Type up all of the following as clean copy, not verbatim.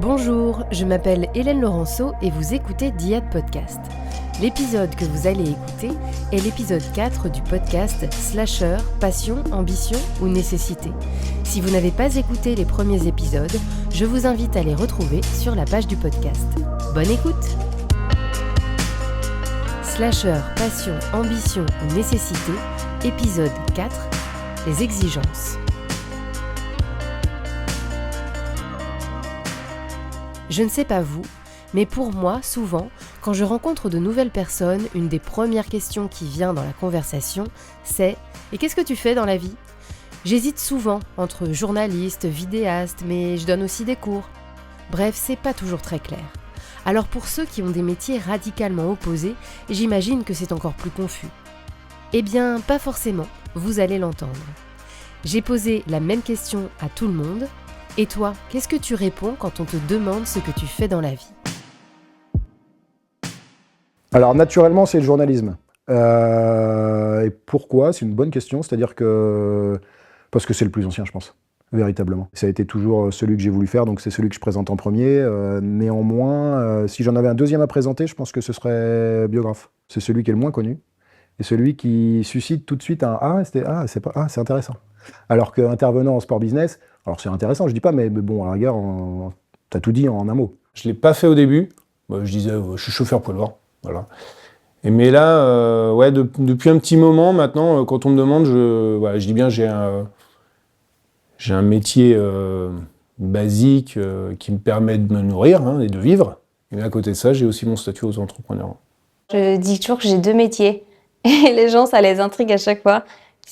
Bonjour, je m'appelle Hélène Laurenceau et vous écoutez Diade Podcast. L'épisode que vous allez écouter est l'épisode 4 du podcast Slasher, Passion, Ambition ou Nécessité. Si vous n'avez pas écouté les premiers épisodes, je vous invite à les retrouver sur la page du podcast. Bonne écoute! Slasher, Passion, Ambition ou Nécessité, épisode 4, les exigences. Je ne sais pas vous, mais pour moi, souvent, quand je rencontre de nouvelles personnes, une des premières questions qui vient dans la conversation, c'est « Et qu'est-ce que tu fais dans la vie ?» J'hésite souvent entre journaliste, vidéaste, mais je donne aussi des cours. Bref, c'est pas toujours très clair. Alors pour ceux qui ont des métiers radicalement opposés, j'imagine que c'est encore plus confus. Eh bien, pas forcément, vous allez l'entendre. J'ai posé la même question à tout le monde. Et toi, qu'est-ce que tu réponds quand on te demande ce que tu fais dans la vie ? Alors, naturellement, c'est le journalisme. Et pourquoi ? C'est une bonne question. C'est-à-dire que... Parce que c'est le plus ancien, je pense, véritablement. Ça a été toujours celui que j'ai voulu faire, donc c'est celui que je présente en premier. Néanmoins, si j'en avais un deuxième à présenter, je pense que ce serait biographe. C'est celui qui est le moins connu. Et celui qui suscite tout de suite un « Ah, c'est intéressant ». Alors qu'intervenant en sport business, alors c'est intéressant, je dis pas, mais bon, à la rigueur, t'as tout dit en un mot. Je l'ai pas fait au début. Je disais, je suis chauffeur poids lourd, voilà. Mais là, depuis un petit moment maintenant, quand on me demande, je dis bien, j'ai un métier basique qui me permet de me nourrir et de vivre. Et à côté de ça, j'ai aussi mon statut aux entrepreneurs. Je dis toujours que j'ai 2 métiers. Et les gens, ça les intrigue à chaque fois.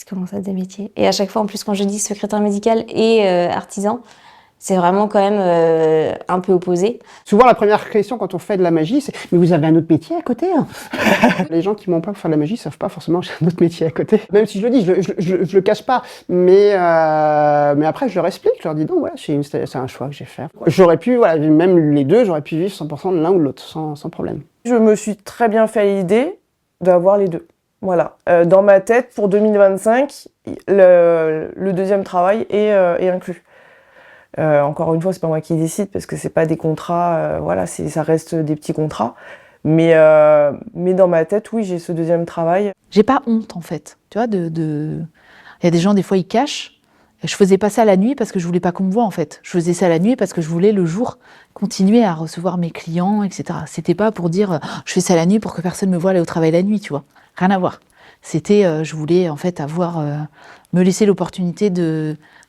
Comment ça, des métiers ? Et à chaque fois, en plus, quand je dis secrétaire médical et artisan, c'est vraiment quand même un peu opposé. Souvent, la première question quand on fait de la magie, c'est « Mais vous avez un autre métier à côté hein ?» Les gens qui m'ont pas pour faire de la magie savent pas forcément que j'ai un autre métier à côté. Même si je le dis, je le cache pas. Mais après, je leur explique, je leur dis « Non, ouais, c'est un choix que j'ai fait. » J'aurais pu, même les deux, j'aurais pu vivre 100% de l'un ou de l'autre, sans problème. Je me suis très bien fait l'idée d'avoir les deux. Voilà. Dans ma tête, pour 2025, le deuxième travail est inclus. Encore une fois, c'est pas moi qui décide parce que c'est pas des contrats, ça reste des petits contrats. Mais dans ma tête, oui, j'ai ce deuxième travail. J'ai pas honte en fait, tu vois, il y a des gens, des fois, ils cachent. Je faisais pas ça la nuit parce que je voulais pas qu'on me voie en fait. Je faisais ça la nuit parce que je voulais le jour continuer à recevoir mes clients, etc. C'était pas pour dire je fais ça la nuit pour que personne me voie aller au travail la nuit, tu vois. Rien à voir. C'était, je voulais en fait me laisser l'opportunité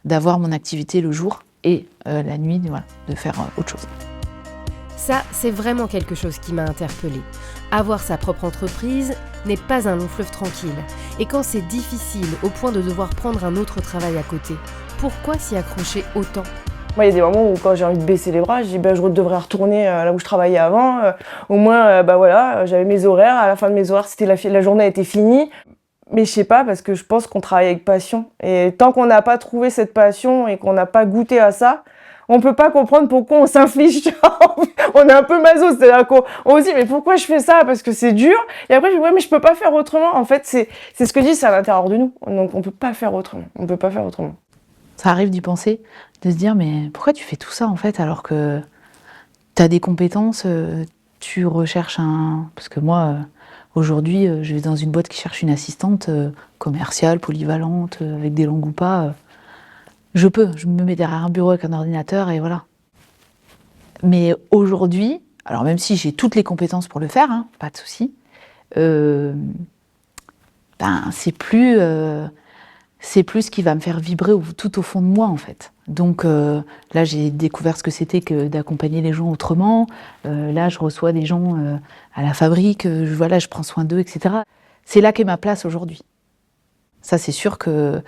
d'avoir mon activité le jour et la nuit, voilà, de faire autre chose. Ça, c'est vraiment quelque chose qui m'a interpellée. Avoir sa propre entreprise n'est pas un long fleuve tranquille. Et quand c'est difficile au point de devoir prendre un autre travail à côté, pourquoi s'y accrocher autant ? Moi, il y a des moments où quand j'ai envie de baisser les bras, je dis je devrais retourner là où je travaillais avant. Au moins, j'avais mes horaires. À la fin de mes horaires, la journée était finie. Mais je sais pas, parce que je pense qu'on travaille avec passion. Et tant qu'on n'a pas trouvé cette passion et qu'on n'a pas goûté à ça, on peut pas comprendre pourquoi on s'inflige. On est un peu maso, c'est-à-dire qu'on se dit mais pourquoi je fais ça ? Parce que c'est dur. Et après je dis mais je peux pas faire autrement. En fait, c'est ce que je dis, c'est à l'intérieur de nous. Donc on peut pas faire autrement. On peut pas faire autrement. Ça arrive d'y penser, de se dire mais pourquoi tu fais tout ça en fait alors que tu as des compétences, tu recherches parce que moi aujourd'hui je vais dans une boîte qui cherche une assistante commerciale, polyvalente, avec des langues ou pas. Je me mets derrière un bureau avec un ordinateur et voilà. Mais aujourd'hui, alors même si j'ai toutes les compétences pour le faire, pas de souci, c'est plus ce qui va me faire vibrer tout au fond de moi en fait. Donc là j'ai découvert ce que c'était que d'accompagner les gens autrement. Là je reçois des gens à la fabrique, je prends soin d'eux, etc. C'est là qu'est ma place aujourd'hui. Ça c'est sûr que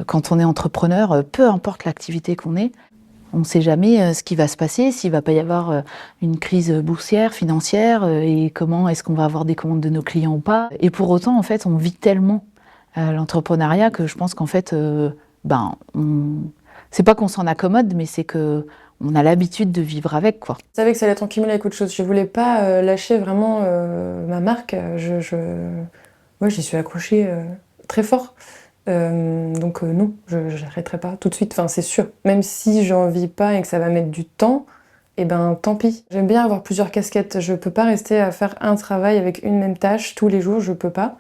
quand on est entrepreneur, peu importe l'activité qu'on est, on ne sait jamais ce qui va se passer, s'il ne va pas y avoir une crise boursière, financière, et comment est-ce qu'on va avoir des commandes de nos clients ou pas. Et pour autant, en fait, on vit tellement l'entrepreneuriat que je pense qu'en fait, c'est pas qu'on s'en accommode, mais c'est que on a l'habitude de vivre avec, quoi. Je savais que ça allait être en cumul avec autre chose. Je voulais pas lâcher vraiment ma marque. Moi, j'y suis accrochée très fort. Non, je n'arrêterai pas tout de suite, c'est sûr. Même si j'en vis pas et que ça va mettre du temps, et ben tant pis. J'aime bien avoir plusieurs casquettes. Je peux pas rester à faire un travail avec une même tâche tous les jours, je peux pas.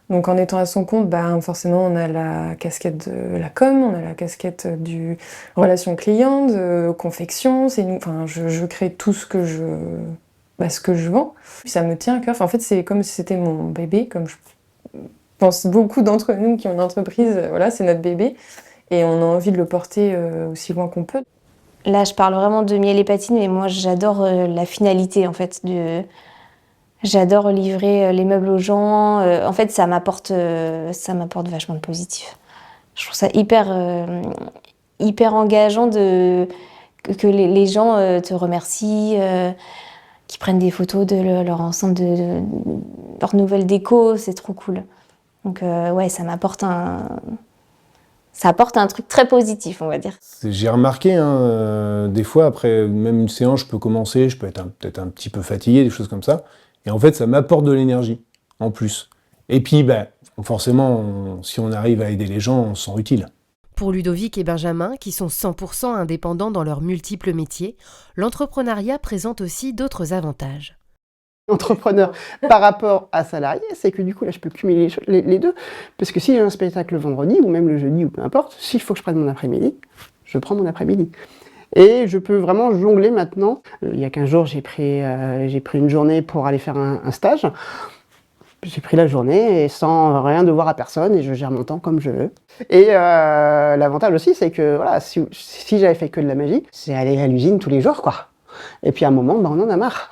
Donc en étant à son compte, forcément on a la casquette de la com, on a la casquette du relation client, de confection, je crée tout ce que je vends. Puis ça me tient à cœur. En fait, c'est comme si c'était mon bébé, comme je pense beaucoup d'entre nous qui ont une entreprise, voilà, c'est notre bébé. Et on a envie de le porter aussi loin qu'on peut. Là, je parle vraiment de Miel et Patine, mais moi, j'adore la finalité, en fait. J'adore livrer les meubles aux gens. En fait, ça m'apporte vachement de positif. Je trouve ça hyper engageant que les gens te remercient, qu'ils prennent des photos de leur ensemble, de leur nouvelle déco. C'est trop cool. Donc, ouais, ça apporte un truc très positif, on va dire. J'ai remarqué, des fois, après même une séance, je peux commencer, je peux être peut-être un petit peu fatigué, des choses comme ça. Et en fait, ça m'apporte de l'énergie, en plus. Et puis, forcément, si on arrive à aider les gens, on se sent utile. Pour Ludovic et Benjamin, qui sont 100% indépendants dans leurs multiples métiers, l'entrepreneuriat présente aussi d'autres avantages. Entrepreneur par rapport à salarié, c'est que du coup, là, je peux cumuler les deux. Parce que si j'ai un spectacle le vendredi, ou même le jeudi, ou peu importe, s'il faut que je prenne mon après-midi, je prends mon après-midi. Et je peux vraiment jongler maintenant. Il y a 15 jours, j'ai pris une journée pour aller faire un stage. J'ai pris la journée et sans rien devoir à personne et je gère mon temps comme je veux. Et l'avantage aussi, c'est que voilà, si j'avais fait que de la magie, c'est aller à l'usine tous les jours, quoi. Et puis à un moment, on en a marre.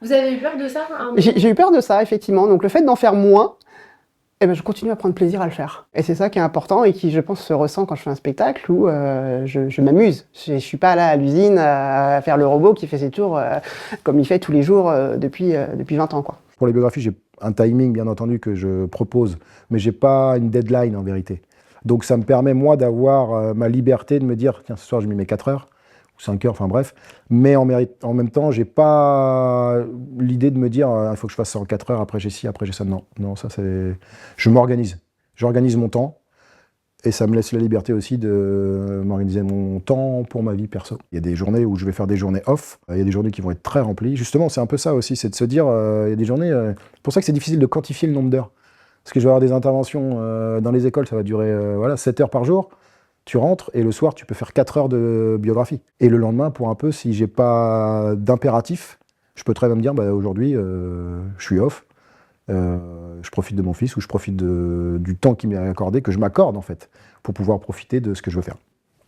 Vous avez eu peur de ça ? J'ai eu peur de ça, effectivement. Donc le fait d'en faire moins, je continue à prendre plaisir à le faire. Et c'est ça qui est important et qui, je pense, se ressent quand je fais un spectacle où je m'amuse. Je suis pas là à l'usine à faire le robot qui fait ses tours comme il fait tous les jours depuis 20 ans, quoi. Pour les biographies, j'ai un timing, bien entendu, que je propose, mais j'ai pas une deadline, en vérité. Donc ça me permet, moi, d'avoir ma liberté de me dire, tiens, ce soir, je m'y mets 4 heures. 5 heures, enfin bref. Mais en même temps, j'ai pas l'idée de me dire il faut que je fasse ça en 4 heures, après j'ai ci, après j'ai ça. Non, ça c'est. Je m'organise. J'organise mon temps et ça me laisse la liberté aussi de m'organiser mon temps pour ma vie perso. Il y a des journées où je vais faire des journées off, il y a des journées qui vont être très remplies. Justement, c'est un peu ça aussi, c'est de se dire il y a des journées. C'est pour ça que c'est difficile de quantifier le nombre d'heures. Parce que je vais avoir des interventions dans les écoles, ça va durer 7 heures par jour. Tu rentres et le soir, tu peux faire 4 heures de biographie. Et le lendemain, pour un peu, si j'ai pas d'impératif, je peux très bien me dire, aujourd'hui, je suis off, je profite de mon fils ou je profite du temps qui m'est accordé, que je m'accorde en fait, pour pouvoir profiter de ce que je veux faire.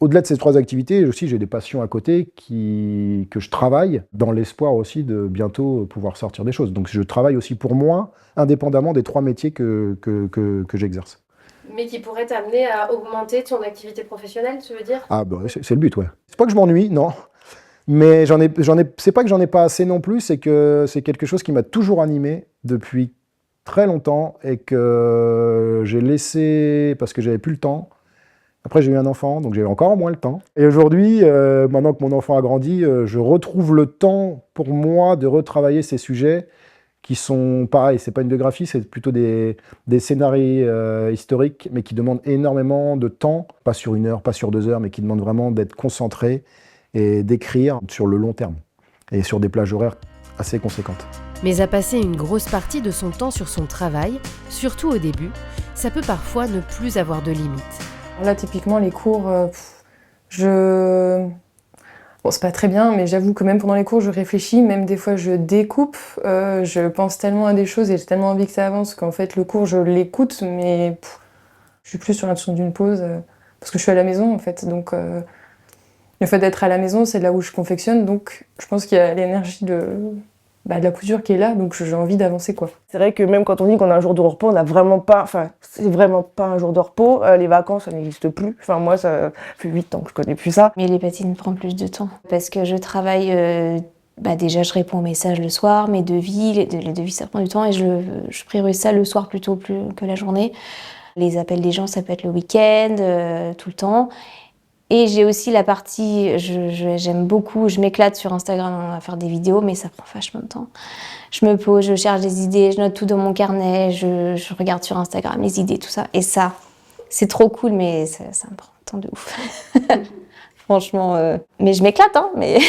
Au-delà de ces 3 activités, aussi, j'ai des passions à côté que je travaille dans l'espoir aussi de bientôt pouvoir sortir des choses. Donc je travaille aussi pour moi, indépendamment des 3 métiers que j'exerce. Mais qui pourrait t'amener à augmenter ton activité professionnelle, tu veux dire ? Ah c'est le but, ouais. C'est pas que je m'ennuie, non. Mais c'est pas que j'en ai pas assez non plus, c'est que c'est quelque chose qui m'a toujours animé depuis très longtemps et que j'ai laissé parce que j'avais plus le temps. Après, j'ai eu un enfant, donc j'avais encore moins le temps. Et aujourd'hui, maintenant que mon enfant a grandi, je retrouve le temps pour moi de retravailler ces sujets qui sont pareils, c'est pas une biographie, c'est plutôt des scénarios historiques, mais qui demandent énormément de temps, pas sur 1 heure, pas sur 2 heures, mais qui demandent vraiment d'être concentré et d'écrire sur le long terme, et sur des plages horaires assez conséquentes. Mais à passer une grosse partie de son temps sur son travail, surtout au début, ça peut parfois ne plus avoir de limites. Là, typiquement, les cours, Bon, c'est pas très bien, mais j'avoue que même pendant les cours, je réfléchis, même des fois je découpe, je pense tellement à des choses et j'ai tellement envie que ça avance qu'en fait le cours je l'écoute, mais je suis plus sur l'impression d'une pause, parce que je suis à la maison en fait, donc le fait d'être à la maison c'est là où je confectionne, donc je pense qu'il y a l'énergie de la couture qui est là, donc j'ai envie d'avancer quoi. C'est vrai que même quand on dit qu'on a un jour de repos, on n'a vraiment pas, c'est vraiment pas un jour de repos. Les vacances, ça n'existe plus. Moi, ça fait 8 ans que je connais plus ça. Mais les patines prennent plus de temps parce que je travaille. Déjà, je réponds aux messages le soir, mes devis, les devis ça prend du temps et je priorise ça le soir plutôt plus que la journée. Les appels des gens, ça peut être le week-end, tout le temps. Et j'ai aussi la partie, j'aime beaucoup, je m'éclate sur Instagram à faire des vidéos, mais ça prend vachement de temps. Je me pose, je cherche des idées, je note tout dans mon carnet, je regarde sur Instagram les idées, tout ça. Et ça, c'est trop cool, mais ça me prend un temps de ouf. Franchement, mais je m'éclate, hein, mais...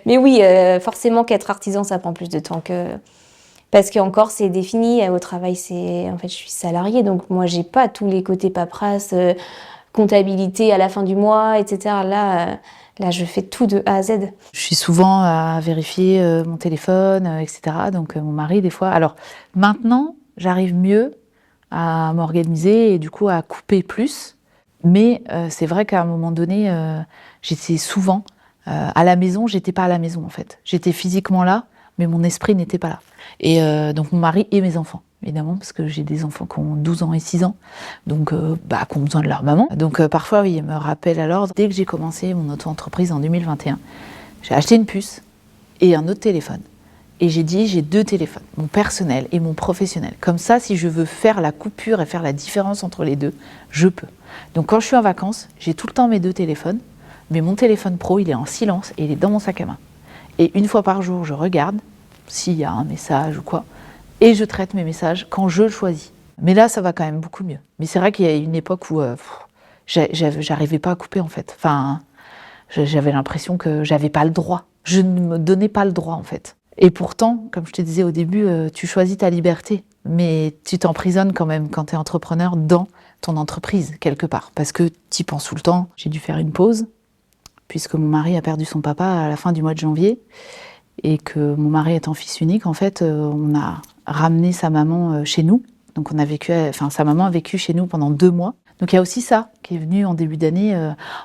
mais oui, forcément qu'être artisan, ça prend plus de temps que... Parce qu'encore, c'est défini, au travail, en fait, je suis salariée, donc moi, j'ai pas tous les côtés paperasse, comptabilité à la fin du mois, etc. Là, je fais tout de A à Z. Je suis souvent à vérifier mon téléphone, etc. Donc mon mari, des fois... Alors maintenant, j'arrive mieux à m'organiser et du coup à couper plus. Mais c'est vrai qu'à un moment donné, j'étais souvent à la maison, j'étais pas à la maison en fait. J'étais physiquement là, mais mon esprit n'était pas là. Et donc mon mari et mes enfants, évidemment, parce que j'ai des enfants qui ont 12 ans et 6 ans, donc qui ont besoin de leur maman. Donc parfois, oui, ils me rappellent à l'ordre. Dès que j'ai commencé mon auto-entreprise en 2021, j'ai acheté une puce et un autre téléphone. Et j'ai dit, j'ai 2 téléphones, mon personnel et mon professionnel. Comme ça, si je veux faire la coupure et faire la différence entre les deux, je peux. Donc quand je suis en vacances, j'ai tout le temps mes 2 téléphones, mais mon téléphone pro, il est en silence et il est dans mon sac à main. Et une fois par jour, je regarde s'il y a un message ou quoi, et je traite mes messages quand je le choisis. Mais là, ça va quand même beaucoup mieux. Mais c'est vrai qu'il y a une époque où j'arrivais pas à couper, en fait. Enfin, j'avais l'impression que j'avais pas le droit. Je ne me donnais pas le droit, en fait. Et pourtant, comme je te disais au début, tu choisis ta liberté, mais tu t'emprisonnes quand même quand tu es entrepreneur dans ton entreprise, quelque part, parce que tu y penses tout le temps. J'ai dû faire une pause, puisque mon mari a perdu son papa à la fin du mois de janvier, et que mon mari étant fils unique, en fait, on a ramené sa maman chez nous. Donc sa maman a vécu chez nous pendant 2 mois. Donc il y a aussi ça qui est venu en début d'année,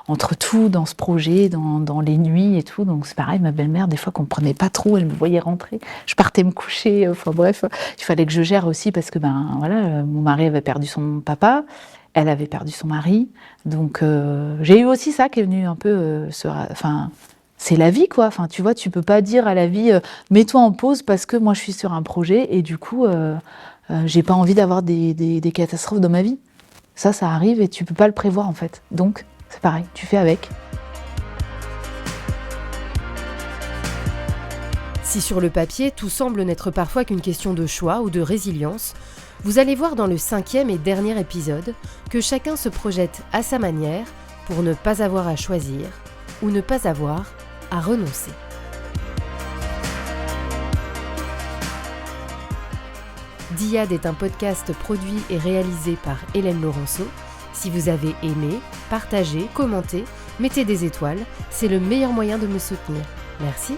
entre tout dans ce projet, dans les nuits et tout. Donc c'est pareil, ma belle-mère, des fois qu'on ne prenait pas trop, elle me voyait rentrer, je partais me coucher, enfin bref, il fallait que je gère aussi parce que mon mari avait perdu son papa, elle avait perdu son mari. Donc j'ai eu aussi ça qui est venu un peu c'est la vie, quoi. Enfin, tu vois, tu peux pas dire à la vie mets-toi en pause parce que moi je suis sur un projet et du coup j'ai pas envie d'avoir des catastrophes dans ma vie. Ça arrive et tu peux pas le prévoir en fait. Donc, c'est pareil, tu fais avec. Si sur le papier, tout semble n'être parfois qu'une question de choix ou de résilience, vous allez voir dans le 5e et dernier épisode que chacun se projette à sa manière pour ne pas avoir à choisir ou ne pas avoir à renoncer. Diade est un podcast produit et réalisé par Hélène Laurenceau. Si vous avez aimé, partagez, commentez, mettez des étoiles, c'est le meilleur moyen de me soutenir. Merci.